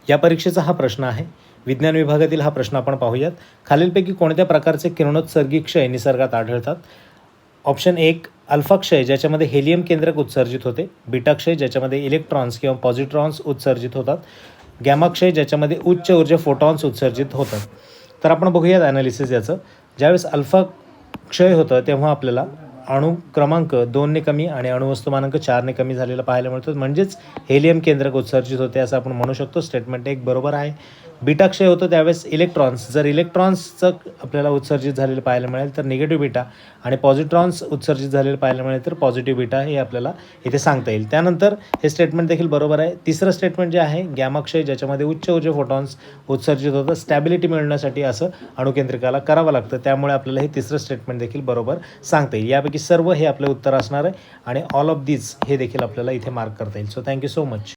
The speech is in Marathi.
या परीक्षेचा हा प्रश्न आहे. विज्ञान विभागातील हा प्रश्न आपण पाहूयात. खालीलपैकी कोणत्या प्रकारचे किरणोत्सर्गी क्षय निसर्गात आढळतात? ऑप्शन 1 अल्फा क्षय, ज्याच्यामध्ये हेलियम केंद्रक उत्सर्जित होते. बीटा क्षय, ज्याच्यामध्ये इलेक्ट्रॉन्स किंवा पॉझिट्रॉन्स उत्सर्जित होतात. गॅमा क्षय, ज्याच्यामध्ये उच्च ऊर्जा फोटॉन्स उत्सर्जित होतात. तर आपण बघूयात ॲनालिसिस याचं. ज्यावेळेस अल्फा क्षय होतं तेव्हा आपल्याला अणु क्रमांक 2ने कमी आणि अणुवस्तुमानांक 4ने कमी झालेला पाहायला मिळतो, म्हणजेच हेलियम केंद्रक उत्सर्जित होते असं आपण म्हणू शकतो. स्टेटमेंट 1 बरोबर आहे. बीटा क्षय होतो त्यावेळेस जर इलेक्ट्रॉन्सचं आपल्याला उत्सर्जित झालेलं पाहायला मिळेल तर निगेटिव्ह बीटा, आणि पॉझिट्रॉन्स उत्सर्जित झालेलं पाहायला मिळेल तर पॉझिटिव्ह बीटा हे आपल्याला इथे सांगता येईल. त्यानंतर हे स्टेटमेंट देखील बरोबर आहे. तिसरं स्टेटमेंट जे आहे गॅमा क्षय, ज्याच्यामध्ये उच्च ऊर्जा फोटॉन्स उत्सर्जित होतं. स्टॅबिलिटी मिळण्यासाठी असं अणुकेंद्रिकाला करावं लागतं, त्यामुळे आपल्याला हे तिसरं स्टेटमेंट देखील बरोबर सांगता येईल. यापैकी सर्व हे आपलं उत्तर असणार आहे आणि ऑल ऑफ दीज हे देखील आपल्याला इथे मार्क करता येईल. So thank you so much.